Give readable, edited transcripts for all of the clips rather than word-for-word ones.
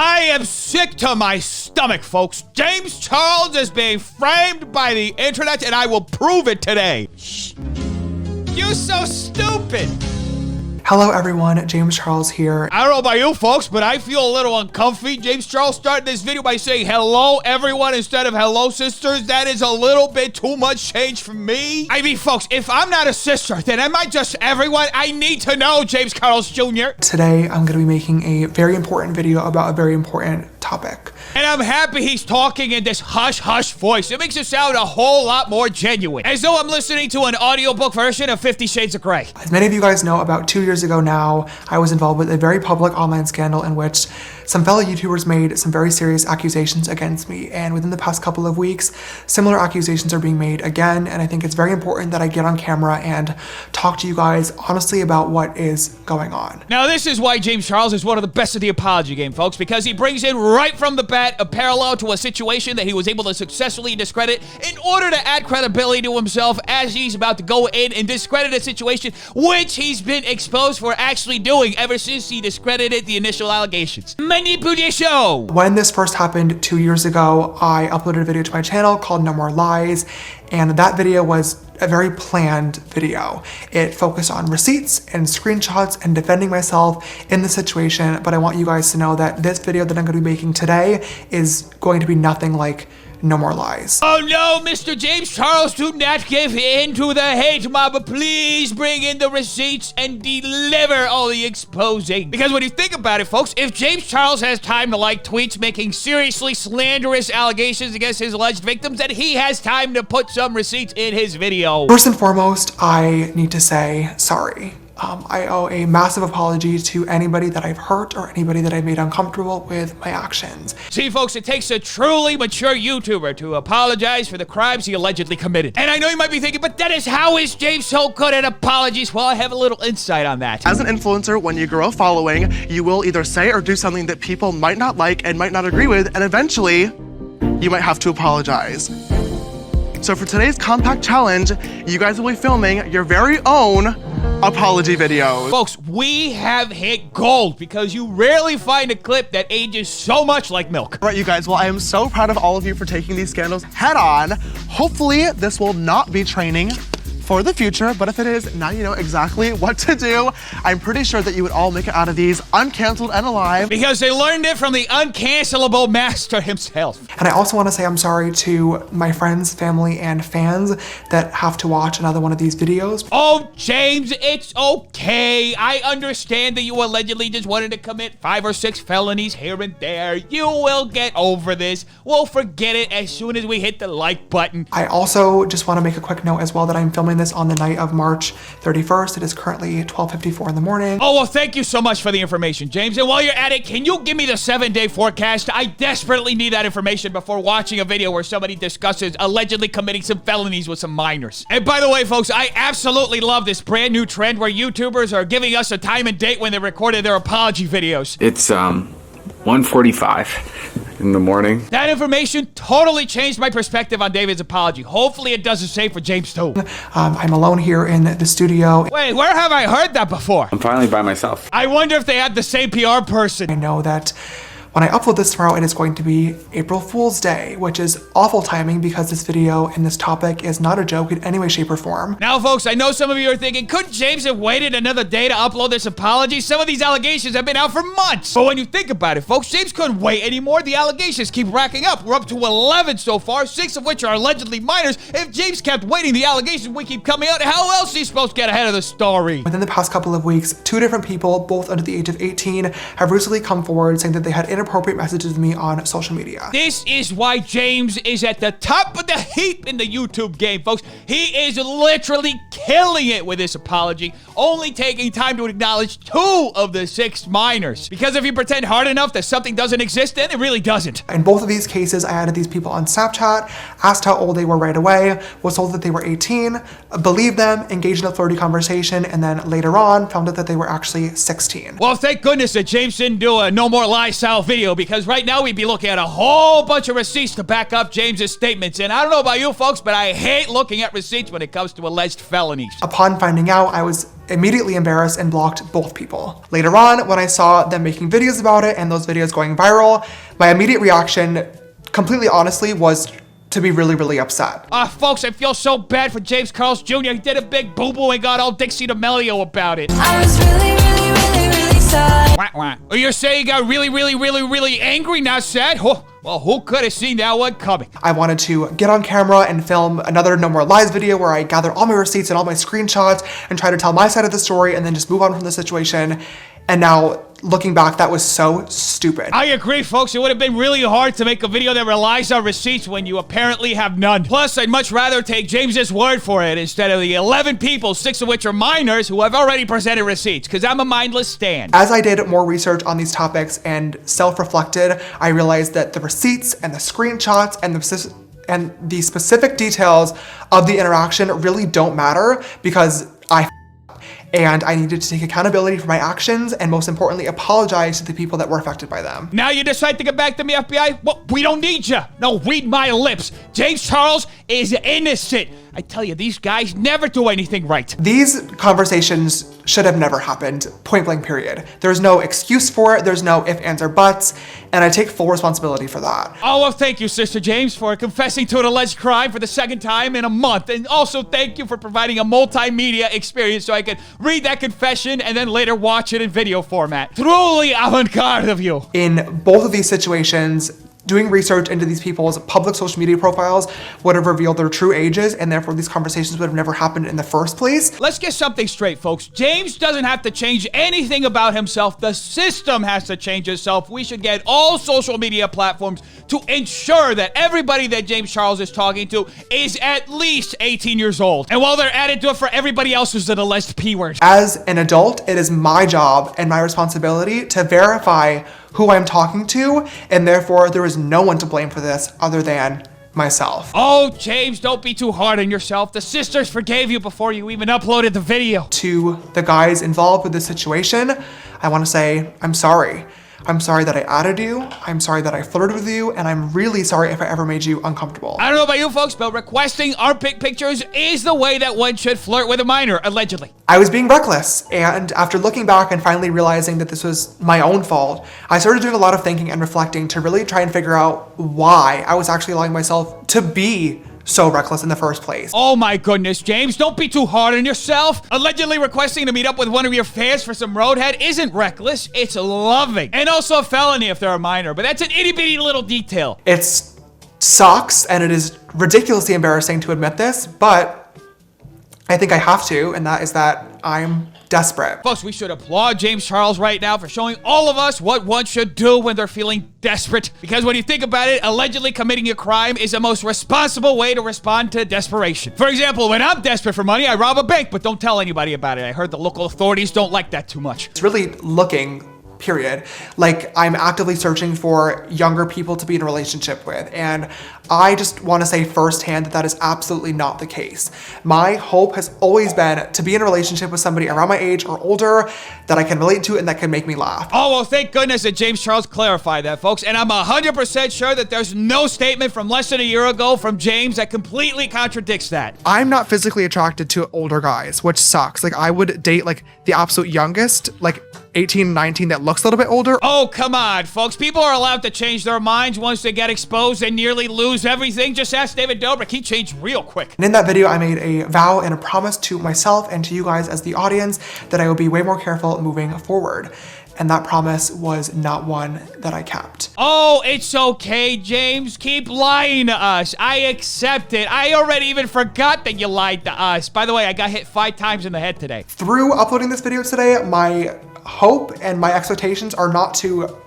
I am sick to my stomach, folks. James Charles is being framed by the internet, and I will prove it today. Shh. You're so stupid. Hello everyone, James Charles here. I don't know about you folks, but I feel a little uncomfy. James Charles started this video by saying hello everyone instead of hello sisters. That is a little bit too much change for me. I mean folks, if I'm not a sister, then am I just everyone? I need to know, James Charles Jr. Today I'm going to be making a very important video about a very important topic. And I'm happy he's talking in this hush-hush voice. It makes it sound a whole lot more genuine. As though I'm listening to an audiobook version of 50 Shades of Grey. As many of you guys know, about 2 years ago now, I was involved with a very public online scandal in which some fellow YouTubers made some very serious accusations against me. And within the past couple of weeks, similar accusations are being made again. And I think it's very important that I get on camera and talk to you guys honestly about what is going on. Now, this is why James Charles is one of the best of the apology game, folks, because he brings in right from the bat a parallel to a situation that he was able to successfully discredit in order to add credibility to himself as he's about to go in and discredit a situation which he's been exposed for actually doing ever since he discredited the initial allegations. Manipulation! When this first happened 2 years ago, I uploaded a video to my channel called No More Lies, and that video was a very planned video. It focused on receipts and screenshots and defending myself in the situation, but I want you guys to know that this video that I'm going to be making today is going to be nothing like No More Lies. Oh no, Mr. James Charles, do not give in to the hate mob. Please bring in the receipts and deliver all the exposing. Because when you think about it, folks, if James Charles has time to like tweets making seriously slanderous allegations against his alleged victims, then he has time to put some receipts in his video. First and foremost, I need to say sorry. I owe a massive apology to anybody that I've hurt or anybody that I've made uncomfortable with my actions. See, folks, it takes a truly mature YouTuber to apologize for the crimes he allegedly committed. And I know you might be thinking, but Dennis, how is James so good at apologies? Well, I have a little insight on that. As an influencer, when you grow a following, you will either say or do something that people might not like and might not agree with, and eventually, you might have to apologize. So for today's compact challenge, you guys will be filming your very own apology videos. Folks, we have hit gold because you rarely find a clip that ages so much like milk. All right, you guys, well, I am so proud of all of you for taking these scandals head on. Hopefully, this will not be training for the future, but if it is, now you know exactly what to do. I'm pretty sure that you would all make it out of these uncanceled and alive. Because they learned it from the uncancelable master himself. And I also want to say I'm sorry to my friends, family, and fans that have to watch another one of these videos. Oh, James, it's okay. I understand that you allegedly just wanted to commit 5 or 6 felonies here and there. You will get over this. We'll forget it as soon as we hit the like button. I also just want to make a quick note as well that I'm filming this on the night of March 31st. It is currently 12:54 in the morning. Oh, well, thank you so much for the information, James. And while you're at it, can you give me the 7-day forecast? I desperately need that information before watching a video where somebody discusses allegedly committing some felonies with some minors. And by the way, folks, I absolutely love this brand new trend where YouTubers are giving us a time and date when they recorded their apology videos. It's 1:45 in the morning. That information totally changed my perspective on David's apology. Hopefully it does the same for James too. I'm alone here in the studio. Wait, where have I heard that before? I'm finally by myself. I wonder if they had the same PR person. I know that when I upload this tomorrow, it is going to be April Fool's Day, which is awful timing because this video and this topic is not a joke in any way, shape, or form. Now, folks, I know some of you are thinking, couldn't James have waited another day to upload this apology? Some of these allegations have been out for months. But when you think about it, folks, James couldn't wait anymore. The allegations keep racking up. We're up to 11 so far, 6 of which are allegedly minors. If James kept waiting, the allegations would keep coming out. How else is he supposed to get ahead of the story? Within the past couple of weeks, 2 different people, both under the age of 18, have recently come forward saying that they had inappropriate messages me on social media. This is why James is at the top of the heap in the YouTube game, folks. He is literally killing it with this apology, only taking time to acknowledge 2 of the 6 minors. Because if you pretend hard enough that something doesn't exist, then it really doesn't. In both of these cases, I added these people on Snapchat, asked how old they were right away, was told that they were 18, believed them, engaged in a flirty conversation, and then later on found out that they were actually 16. Well, thank goodness that James didn't do a No More Lies style video, because right now we'd be looking at a whole bunch of receipts to back up James's statements. And I don't know about you folks, but I hate looking at receipts when it comes to alleged felonies. Upon finding out, I was immediately embarrassed and blocked both people. Later on, when I saw them making videos about it and those videos going viral, my immediate reaction, completely honestly, was to be really, really upset. Folks, I feel so bad for James Charles Jr. He did a big boo-boo and got all Dixie D'Amelio about it. I was really sad. Wah, wah. Oh, you're saying he got really angry, not sad? Oh, well, who could have seen that one coming? I wanted to get on camera and film another No More Lies video where I gather all my receipts and all my screenshots and try to tell my side of the story and then just move on from the situation. And now, looking back, that was so stupid. I agree, folks. It would have been really hard to make a video that relies on receipts when you apparently have none. Plus, I'd much rather take James's word for it instead of the 11 people, 6 of which are minors, who have already presented receipts, because I'm a mindless stan. As I did more research on these topics and self-reflected, I realized that the receipts and the screenshots and the specific details of the interaction really don't matter because and I needed to take accountability for my actions and most importantly, apologize to the people that were affected by them. Now you decide to get back to me, FBI? Well, we don't need you. No, read my lips. James Charles is innocent. I tell you, these guys never do anything right. These conversations should have never happened, point blank period. There's no excuse for it, there's no ifs, ands, or buts, and I take full responsibility for that. Oh, well, thank you, Sister James, for confessing to an alleged crime for the 2nd time in a month, and also thank you for providing a multimedia experience so I could read that confession and then later watch it in video format. Truly avant-garde of you. In both of these situations, doing research into these people's public social media profiles would have revealed their true ages, and therefore these conversations would have never happened in the first place. Let's get something straight, folks. James doesn't have to change anything about himself. The system has to change itself. We should get all social media platforms to ensure that everybody that James Charles is talking to is at least 18 years old. And while they're at it, do it for everybody else who's an alleged P-word. As an adult, it is my job and my responsibility to verify who I'm talking to, and therefore there is no one to blame for this other than myself. Oh, James, don't be too hard on yourself. The sisters forgave you before you even uploaded the video. To the guys involved with this situation, I want to say, I'm sorry. I'm sorry that I added you, I'm sorry that I flirted with you, and I'm really sorry if I ever made you uncomfortable. I don't know about you folks, but requesting armpit pictures is the way that one should flirt with a minor, allegedly. I was being reckless, and after looking back and finally realizing that this was my own fault, I started doing a lot of thinking and reflecting to really try and figure out why I was actually allowing myself to be so reckless in the first place. Oh my goodness, James, don't be too hard on yourself. Allegedly requesting to meet up with one of your fans for some roadhead isn't reckless, it's loving. And also a felony if they're a minor, but that's an itty bitty little detail. It sucks, and it is ridiculously embarrassing to admit this, but I think I have to, and that is that I'm desperate. Folks, we should applaud James Charles right now for showing all of us what one should do when they're feeling desperate. Because when you think about it, allegedly committing a crime is the most responsible way to respond to desperation. For example, when I'm desperate for money, I rob a bank, but don't tell anybody about it. I heard the local authorities don't like that too much. It's really looking, period, like I'm actively searching for younger people to be in a relationship with, and I just want to say firsthand that that is absolutely not the case. My hope has always been to be in a relationship with somebody around my age or older that I can relate to and that can make me laugh. Oh, well, thank goodness that James Charles clarified that, folks, and I'm 100% sure that there's no statement from less than a year ago from James that completely contradicts that. I'm not physically attracted to older guys, which sucks. Like, I would date like the absolute youngest, like 18, 19 that looks a little bit older. Oh, come on, folks. People are allowed to change their minds once they get exposed and nearly lose everything. Just ask David Dobrik. He changed real quick. And in that video, I made a vow and a promise to myself and to you guys as the audience that I would be way more careful moving forward. And that promise was not one that I kept. Oh, it's okay, James. Keep lying to us. I accept it. I already even forgot that you lied to us. By the way, I got hit 5 times in the head today. Through uploading this video today, my hope and my expectations are not to,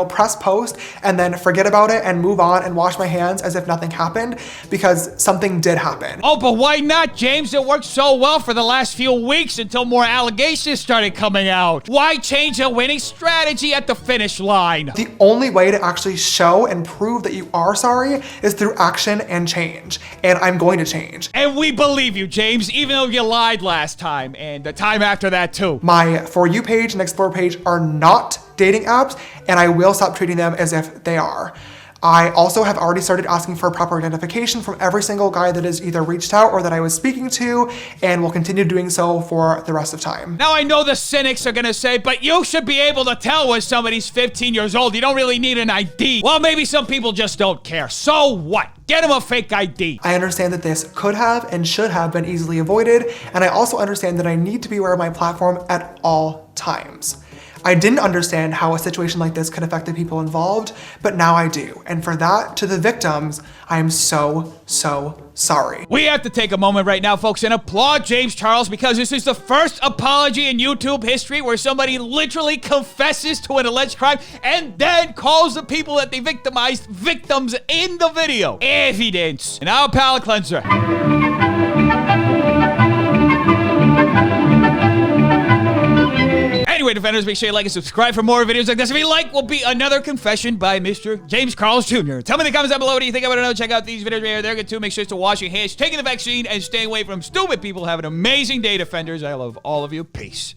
press post and then forget about it and move on and wash my hands as if nothing happened, because something did happen. Oh, but why not, James? It worked so well for the last few weeks until more allegations started coming out. Why change a winning strategy at the finish line? The only way to actually show and prove that you are sorry is through action and change. And I'm going to change. And we believe you, James, even though you lied last time and the time after that too. My For You page and Explore page are not dating apps, and I will stop treating them as if they are. I also have already started asking for proper identification from every single guy that has either reached out or that I was speaking to, and will continue doing so for the rest of time. Now, I know the cynics are gonna say, but you should be able to tell when somebody's 15 years old. You don't really need an ID. Well, maybe some people just don't care. So what? Get them a fake ID. I understand that this could have and should have been easily avoided, and I also understand that I need to be aware of my platform at all times. I didn't understand how a situation like this could affect the people involved, but now I do. And for that, to the victims, I am so sorry. We have to take a moment right now, folks, and applaud James Charles, because this is the first apology in YouTube history where somebody literally confesses to an alleged crime and then calls the people that they victimized victims in the video. Evidence. And our palate cleanser. Anyway, defenders, make sure you like and subscribe for more videos like this. If you like, will be another confession by Mr. James Charles Jr. Tell me in the comments down below what do you think I want to know. Check out these videos right here. They're good too. Make sure to wash your hands, taking the vaccine, and stay away from stupid people. Have an amazing day, defenders. I love all of you. Peace.